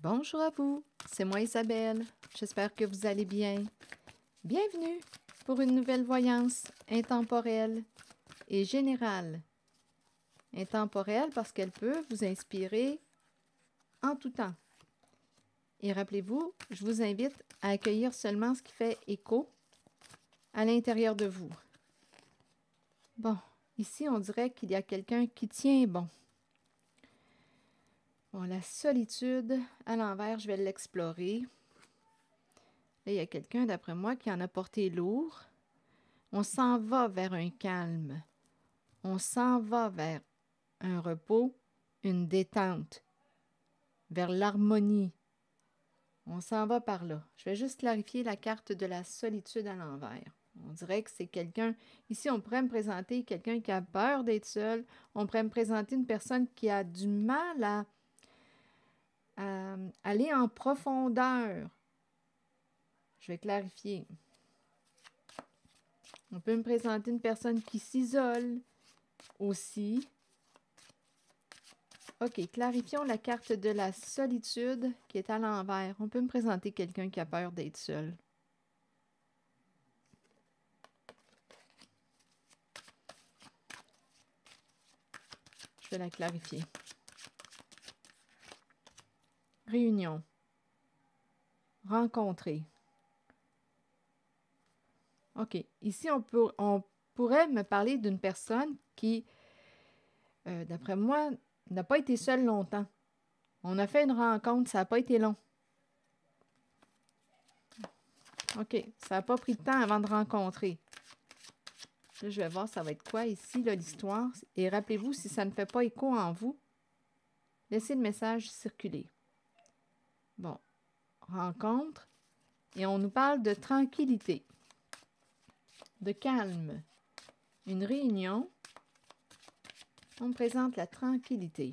Bonjour à vous, c'est moi Isabelle. J'espère que vous allez bien. Bienvenue pour une nouvelle voyance intemporelle et générale. Intemporelle parce qu'elle peut vous inspirer en tout temps. Et rappelez-vous, je vous invite à accueillir seulement ce qui fait écho à l'intérieur de vous. Bon, ici on dirait qu'il y a quelqu'un qui tient bon. Bon, la solitude à l'envers, je vais l'explorer. Là, il y a quelqu'un, d'après moi, qui en a porté lourd. On s'en va vers un calme. On s'en va vers un repos, une détente, vers l'harmonie. On s'en va par là. Je vais juste clarifier la carte de la solitude à l'envers. On dirait que c'est quelqu'un... Ici, on pourrait me présenter quelqu'un qui a peur d'être seul. On pourrait me présenter une personne qui a du mal à aller en profondeur. Je vais clarifier. On peut me présenter une personne qui s'isole aussi. OK, clarifions la carte de la solitude qui est à l'envers. On peut me présenter quelqu'un qui a peur d'être seul. Je vais la clarifier. Réunion. Rencontrer. OK. Ici, on pourrait me parler d'une personne qui, d'après moi, n'a pas été seule longtemps. On a fait une rencontre, ça n'a pas été long. OK. Ça n'a pas pris de temps avant de rencontrer. Là, je vais voir ça va être quoi ici, l'histoire. Et rappelez-vous, si ça ne fait pas écho en vous, laissez le message circuler. Bon. Rencontre. Et on nous parle de tranquillité. De calme. Une réunion. On me présente la tranquillité.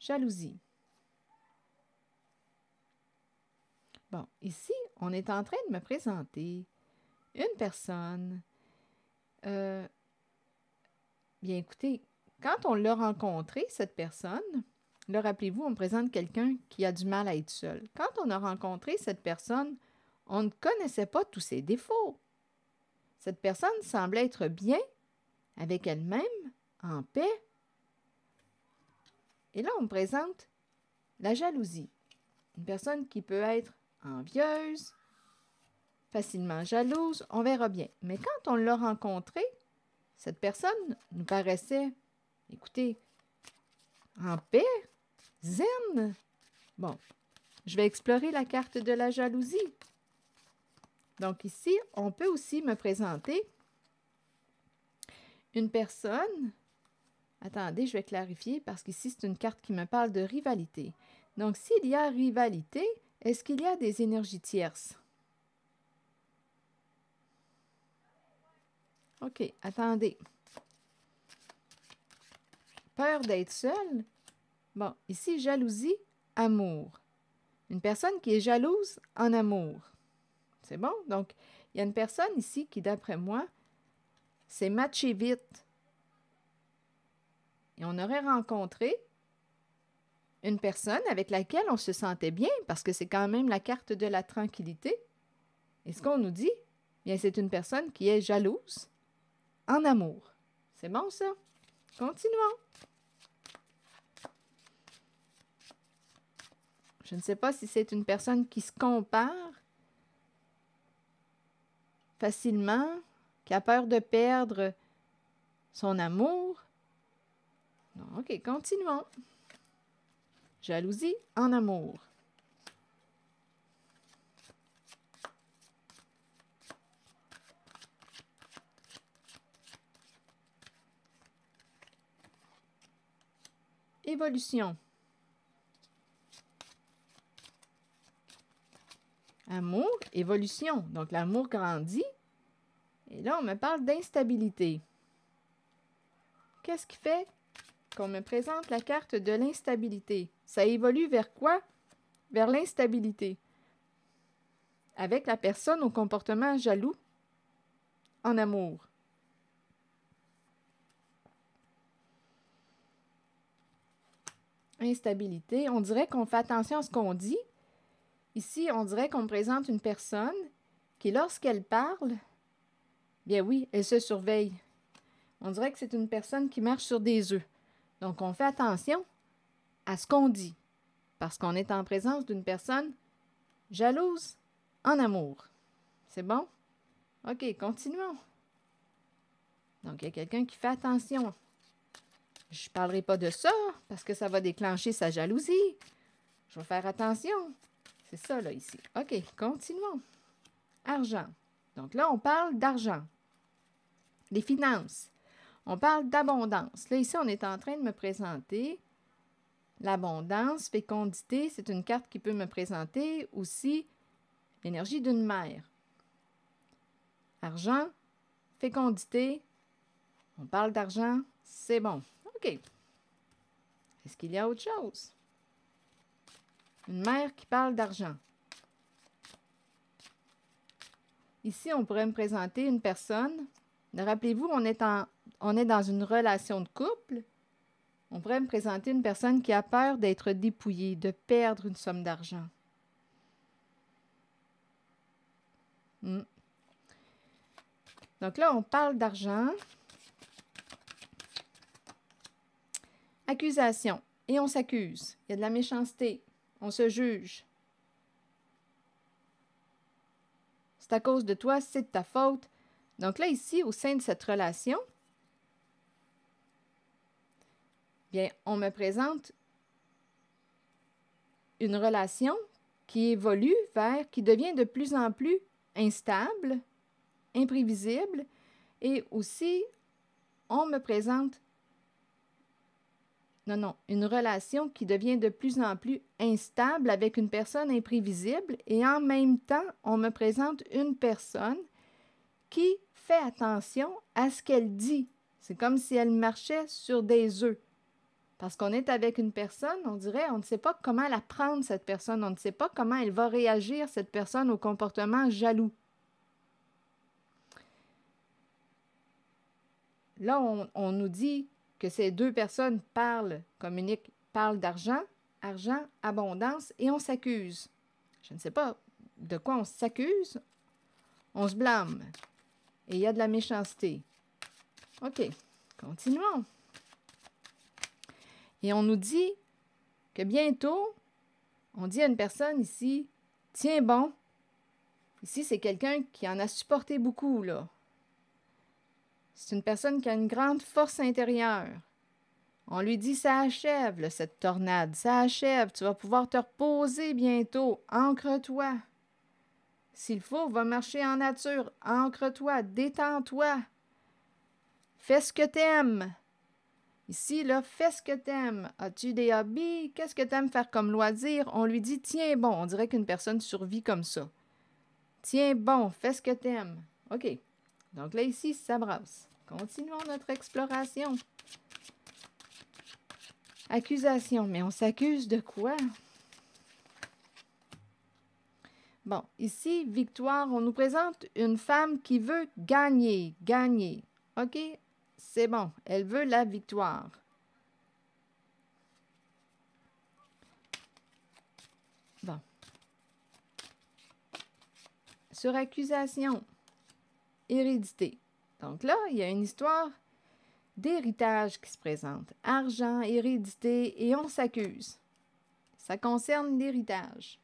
Jalousie. Bon, ici, on est en train de me présenter une personne. Bien, écoutez, quand on l'a rencontré, cette personne, là, rappelez-vous, on me présente quelqu'un qui a du mal à être seul. Quand on a rencontré cette personne, on ne connaissait pas tous ses défauts. Cette personne semblait être bien avec elle-même, en paix. Et là, on me présente la jalousie. Une personne qui peut être envieuse, facilement jalouse, on verra bien. Mais quand on l'a rencontrée, cette personne nous paraissait, écoutez, en paix, zen. Bon, je vais explorer la carte de la jalousie. Donc ici, on peut aussi me présenter une personne. Attendez, je vais clarifier parce qu'ici, c'est une carte qui me parle de rivalité. Donc, s'il y a rivalité, est-ce qu'il y a des énergies tierces? OK, attendez. Peur d'être seule? Bon, ici, jalousie, amour. Une personne qui est jalouse en amour. C'est bon? Donc, il y a une personne ici qui, d'après moi, s'est matchée vite. Et on aurait rencontré une personne avec laquelle on se sentait bien, parce que c'est quand même la carte de la tranquillité. Et ce qu'on nous dit, bien, c'est une personne qui est jalouse en amour. C'est bon, ça? Continuons. Je ne sais pas si c'est une personne qui se compare facilement, qui a peur de perdre son amour. Non, OK, continuons. Jalousie en amour. Évolution. Amour, évolution. Donc, l'amour grandit. Et là, on me parle d'instabilité. Qu'est-ce qui fait qu'on me présente la carte de l'instabilité? Ça évolue vers quoi? Vers l'instabilité. Avec la personne au comportement jaloux en amour. Instabilité. On dirait qu'on fait attention à ce qu'on dit. Ici, on dirait qu'on me présente une personne qui, lorsqu'elle parle, bien oui, elle se surveille. On dirait que c'est une personne qui marche sur des œufs. Donc, on fait attention à ce qu'on dit, parce qu'on est en présence d'une personne jalouse en amour. C'est bon? OK, continuons. Donc, il y a quelqu'un qui fait attention. Je ne parlerai pas de ça, parce que ça va déclencher sa jalousie. Je vais faire attention. C'est ça, là, ici. OK, continuons. Argent. Donc là, on parle d'argent. Les finances. On parle d'abondance. Là, ici, on est en train de me présenter l'abondance, fécondité. C'est une carte qui peut me présenter aussi l'énergie d'une mère. Argent, fécondité. On parle d'argent, c'est bon. OK. Est-ce qu'il y a autre chose? Une mère qui parle d'argent. Ici, on pourrait me présenter une personne. Rappelez-vous, on est dans une relation de couple. On pourrait me présenter une personne qui a peur d'être dépouillée, de perdre une somme d'argent. Donc là, on parle d'argent. Accusation. Et on s'accuse. Il y a de la méchanceté. On se juge. C'est à cause de toi, c'est de ta faute. Donc là, ici, au sein de cette relation, bien, on me présente une relation qui évolue qui devient de plus en plus instable, imprévisible, et aussi, on me présente une relation qui devient de plus en plus instable avec une personne imprévisible et en même temps, on me présente une personne qui fait attention à ce qu'elle dit. C'est comme si elle marchait sur des œufs. Parce qu'on est avec une personne, on dirait, on ne sait pas comment la prendre, cette personne. On ne sait pas comment elle va réagir, cette personne, au comportement jaloux. Là, on nous dit que ces deux personnes communiquent, parlent d'argent, argent, abondance, et on s'accuse. Je ne sais pas de quoi on s'accuse. On se blâme. Et il y a de la méchanceté. OK, continuons. Et on nous dit que bientôt, on dit à une personne ici, tiens bon. Ici, c'est quelqu'un qui en a supporté beaucoup, là. C'est une personne qui a une grande force intérieure. On lui dit, ça achève, là, cette tornade, ça achève, tu vas pouvoir te reposer bientôt, ancre-toi. S'il faut, va marcher en nature, ancre-toi, détends-toi. Fais ce que t'aimes. Ici, là, fais ce que t'aimes. As-tu des hobbies? Qu'est-ce que t'aimes faire comme loisir? On lui dit, tiens bon, on dirait qu'une personne survit comme ça. Tiens bon, fais ce que t'aimes. OK. Donc là, ici, ça brasse. Continuons notre exploration. Accusation. Mais on s'accuse de quoi? Bon, ici, victoire, on nous présente une femme qui veut gagner. Gagner. OK? C'est bon. Elle veut la victoire. Bon. Sur accusation. Hérédité. Donc là, il y a une histoire d'héritage qui se présente. Argent, hérédité, et on s'accuse. Ça concerne l'héritage.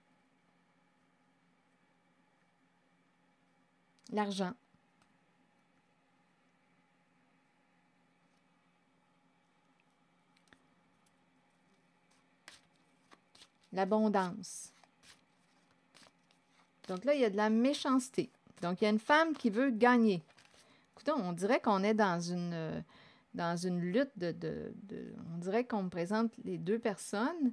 L'argent. L'abondance. Donc là, il y a de la méchanceté. Donc, il y a une femme qui veut gagner. Écoutez, on dirait qu'on est dans une lutte on dirait qu'on me présente les deux personnes.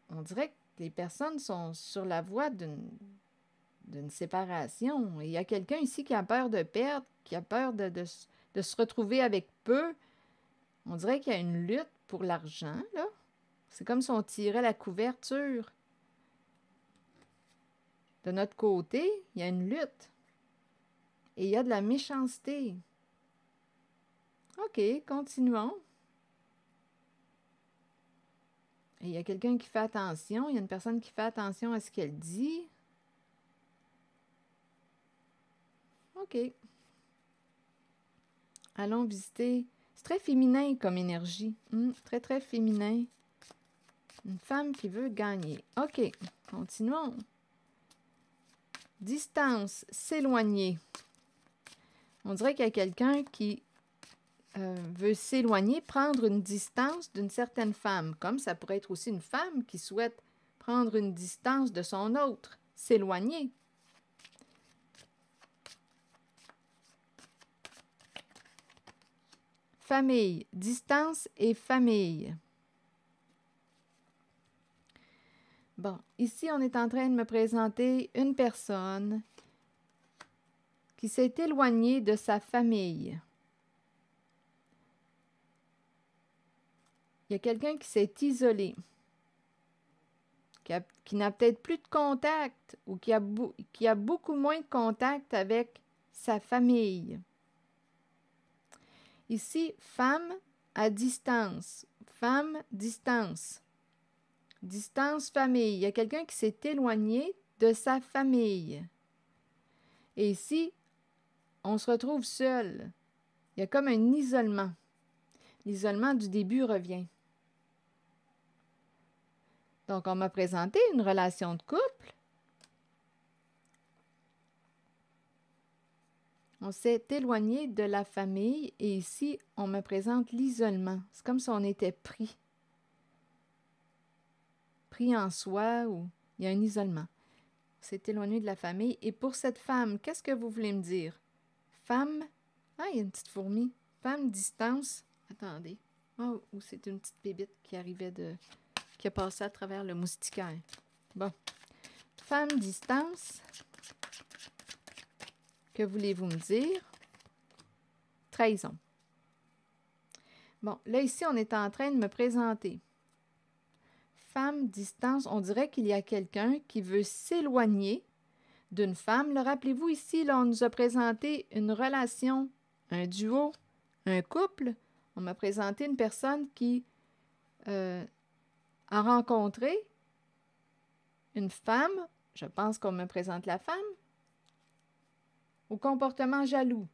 On dirait que les personnes sont sur la voie d'une séparation. Il y a quelqu'un ici qui a peur de perdre, qui a peur de se retrouver avec peu. On dirait qu'il y a une lutte pour l'argent, là. C'est comme si on tirait la couverture. De notre côté, il y a une lutte. Et il y a de la méchanceté. OK, continuons. Et il y a quelqu'un qui fait attention. Il y a une personne qui fait attention à ce qu'elle dit. OK. Allons visiter. C'est très féminin comme énergie. Très, très féminin. Une femme qui veut gagner. OK. Continuons. Distance, s'éloigner. On dirait qu'il y a quelqu'un qui veut s'éloigner, prendre une distance d'une certaine femme. Comme ça pourrait être aussi une femme qui souhaite prendre une distance de son autre. S'éloigner. Famille, distance et famille. Bon, ici, on est en train de me présenter une personne qui s'est éloignée de sa famille. Il y a quelqu'un qui s'est isolé, qui n'a peut-être plus de contact ou qui a beaucoup moins de contact avec sa famille. Ici, femme à distance. Femme, distance. Distance, famille. Il y a quelqu'un qui s'est éloigné de sa famille. Et ici, on se retrouve seul. Il y a comme un isolement. L'isolement du début revient. Donc, on m'a présenté une relation de couple. On s'est éloigné de la famille et ici, on me présente l'isolement. C'est comme si on était pris. Pris en soi ou il y a un isolement. On s'est éloigné de la famille. Et pour cette femme, qu'est-ce que vous voulez me dire? Femme, ah, il y a une petite fourmi. Femme, distance. Attendez. Oh, ou c'est une petite bébite qui arrivait qui a passé à travers le moustiquaire. Bon. Femme, distance. Que voulez-vous me dire? Trahison. Bon, là, ici, on est en train de me présenter. Femme, distance, on dirait qu'il y a quelqu'un qui veut s'éloigner d'une femme. Là, rappelez-vous, ici, là, on nous a présenté une relation, un duo, un couple. On m'a présenté une personne qui a rencontré une femme. Je pense qu'on me présente la femme. Au comportement jaloux.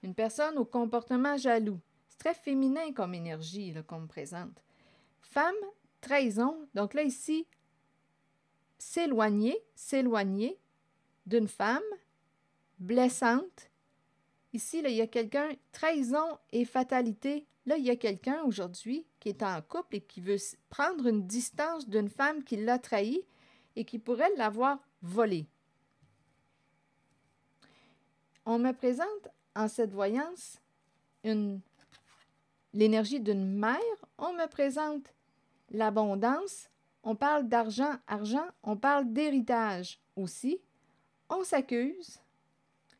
Une personne au comportement jaloux. C'est très féminin comme énergie qu'on me présente. Femme, trahison. Donc là, ici, s'éloigner d'une femme blessante. Ici, là, il y a quelqu'un, trahison et fatalité. Là, il y a quelqu'un aujourd'hui qui est en couple et qui veut prendre une distance d'une femme qui l'a trahi et qui pourrait l'avoir volée. On me présente en cette voyance l'énergie d'une mère. On me présente l'abondance. On parle d'argent, on parle d'héritage aussi. On s'accuse.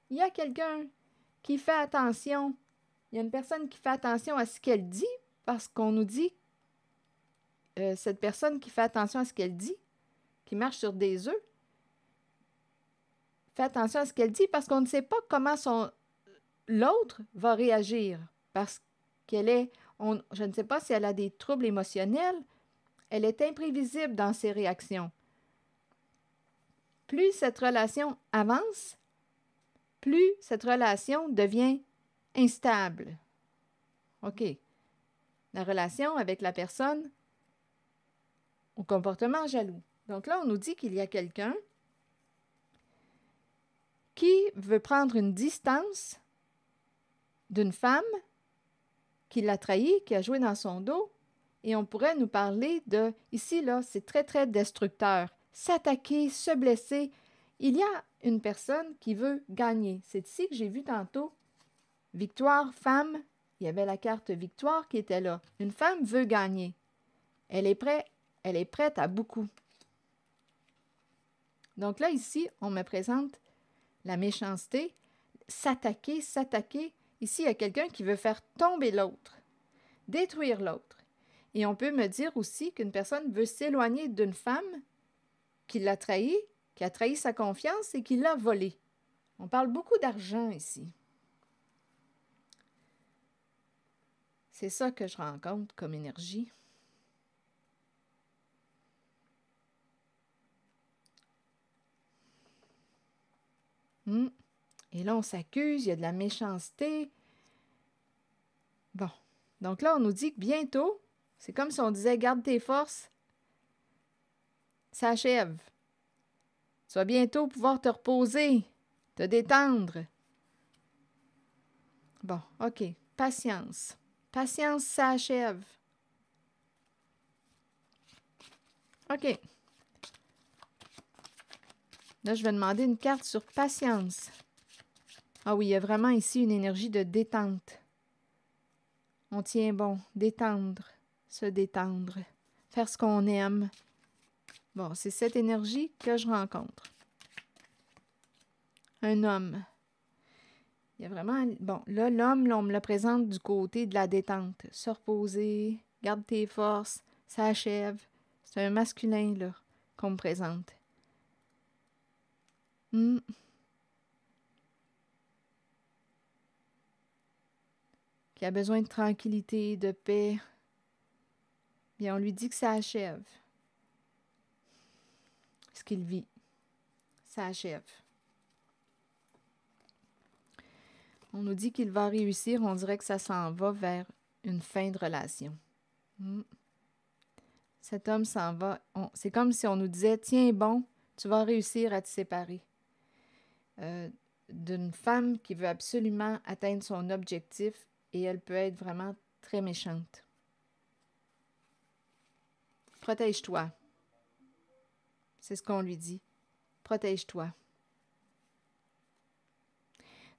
Il y a quelqu'un qui fait attention. Il y a une personne qui fait attention à ce qu'elle dit parce qu'on nous dit, cette personne qui fait attention à ce qu'elle dit, qui marche sur des œufs, fait attention à ce qu'elle dit parce qu'on ne sait pas comment l'autre va réagir parce qu'elle est, je ne sais pas si elle a des troubles émotionnels, elle est imprévisible dans ses réactions. Plus cette relation avance, plus cette relation devient instable. OK. La relation avec la personne au comportement jaloux. Donc là, on nous dit qu'il y a quelqu'un qui veut prendre une distance d'une femme qui l'a trahi, qui a joué dans son dos, et on pourrait nous parler de, ici, là, c'est très, très destructeur. S'attaquer, se blesser. Il y a une personne qui veut gagner. C'est ici que j'ai vu tantôt. Victoire, femme. Il y avait la carte victoire qui était là. Une femme veut gagner. Elle est prête à beaucoup. Donc là, ici, on me présente la méchanceté, s'attaquer. Ici, il y a quelqu'un qui veut faire tomber l'autre, détruire l'autre. Et on peut me dire aussi qu'une personne veut s'éloigner d'une femme qui l'a trahi, qui a trahi sa confiance et qui l'a volée. On parle beaucoup d'argent ici. C'est ça que je rencontre comme énergie. Et là, on s'accuse, il y a de la méchanceté. Bon. Donc là, on nous dit que bientôt, c'est comme si on disait, garde tes forces, ça achève. Tu vas bientôt pouvoir te reposer, te détendre. Bon, OK. Patience. Patience, ça achève. OK. Là, je vais demander une carte sur patience. Ah oui, il y a vraiment ici une énergie de détente. On tient bon. Détendre. Se détendre. Faire ce qu'on aime. Bon, c'est cette énergie que je rencontre. Un homme. Il y a vraiment... Bon, là, l'homme, on me le présente du côté de la détente. Se reposer, garde tes forces, ça achève. C'est un masculin, là, qu'on me présente. Qui a besoin de tranquillité, de paix. Bien, on lui dit que ça achève. Ce qu'il vit, ça achève. On nous dit qu'il va réussir, on dirait que ça s'en va vers une fin de relation. Cet homme s'en va. C'est comme si on nous disait, tiens bon, tu vas réussir à te séparer. D'une femme qui veut absolument atteindre son objectif et elle peut être vraiment très méchante. Protège-toi. C'est ce qu'on lui dit. Protège-toi.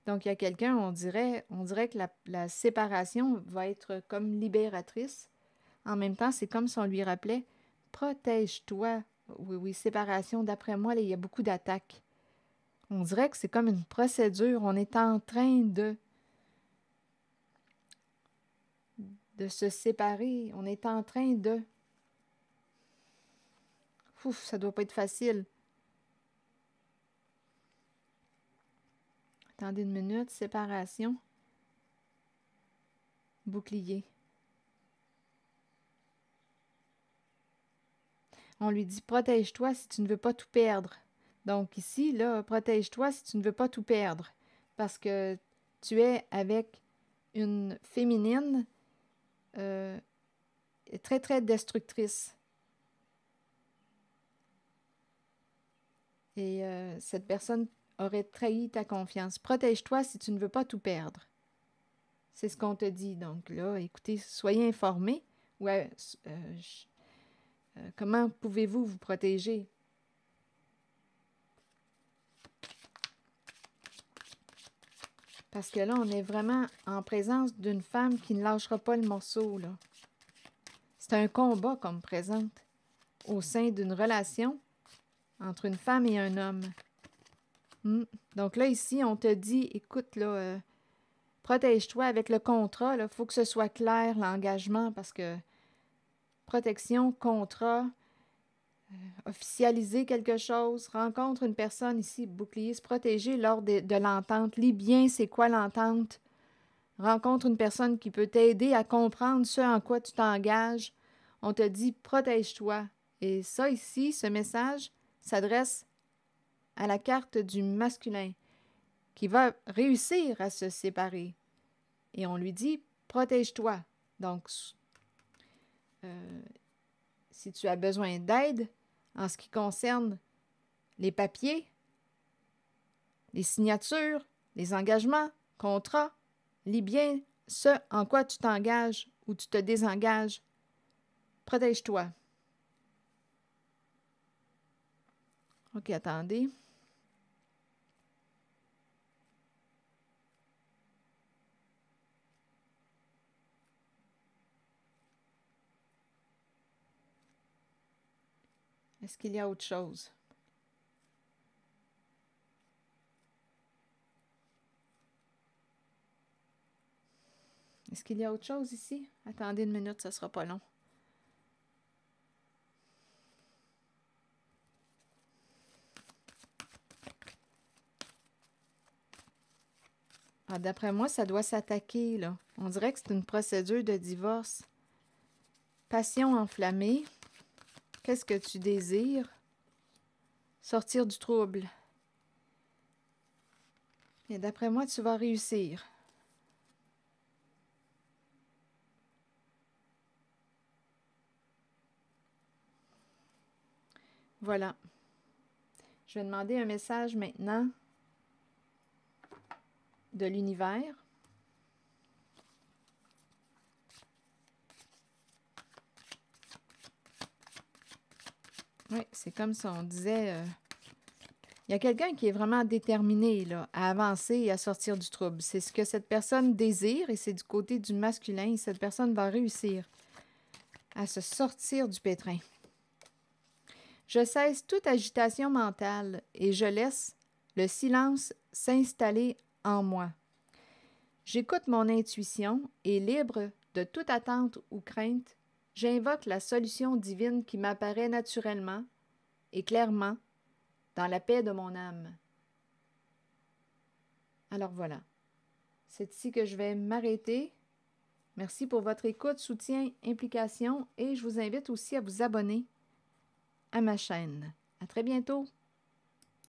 Donc, il y a quelqu'un, on dirait que la séparation va être comme libératrice. En même temps, c'est comme si on lui rappelait, protège-toi. Oui, séparation. D'après moi, là, il y a beaucoup d'attaques. On dirait que c'est comme une procédure. On est en train de se séparer. On est en train de... Ouf, ça doit pas être facile. Attendez une minute. Séparation. Bouclier. On lui dit, protège-toi si tu ne veux pas tout perdre. Donc ici, là, protège-toi si tu ne veux pas tout perdre. Parce que tu es avec une féminine très, très destructrice. Et cette personne aurait trahi ta confiance. Protège-toi si tu ne veux pas tout perdre. C'est ce qu'on te dit. Donc là, écoutez, soyez informés. Ouais, comment pouvez-vous vous protéger? Parce que là, on est vraiment en présence d'une femme qui ne lâchera pas le morceau, là. C'est un combat qu'on me présente au sein d'une relation entre une femme et un homme. Donc là, ici, on te dit, écoute, là, protège-toi avec le contrat. Il faut que ce soit clair, l'engagement, parce que protection, contrat, officialiser quelque chose, rencontre une personne ici, bouclier, se protéger lors de l'entente. Lis bien c'est quoi l'entente. Rencontre une personne qui peut t'aider à comprendre ce en quoi tu t'engages. On te dit protège-toi. Et ça ici, ce message s'adresse à la carte du masculin qui va réussir à se séparer. Et on lui dit protège-toi. Donc, si tu as besoin d'aide en ce qui concerne les papiers, les signatures, les engagements, contrats, lis bien ce en quoi tu t'engages ou tu te désengages. Protège-toi. OK, attendez. Est-ce qu'il y a autre chose? Est-ce qu'il y a autre chose ici? Attendez une minute, ça ne sera pas long. Ah, d'après moi, ça doit s'attaquer, là. On dirait que c'est une procédure de divorce. Passion enflammée. Qu'est-ce que tu désires? Sortir du trouble. Et d'après moi, tu vas réussir. Voilà. Je vais demander un message maintenant de l'univers. Oui, c'est comme si on disait... il y a quelqu'un qui est vraiment déterminé là, à avancer et à sortir du trouble. C'est ce que cette personne désire et c'est du côté du masculin. Et cette personne va réussir à se sortir du pétrin. Je cesse toute agitation mentale et je laisse le silence s'installer en moi. J'écoute mon intuition et libre de toute attente ou crainte, j'invoque la solution divine qui m'apparaît naturellement et clairement dans la paix de mon âme. Alors voilà, c'est ici que je vais m'arrêter. Merci pour votre écoute, soutien, implication et je vous invite aussi à vous abonner à ma chaîne. À très bientôt!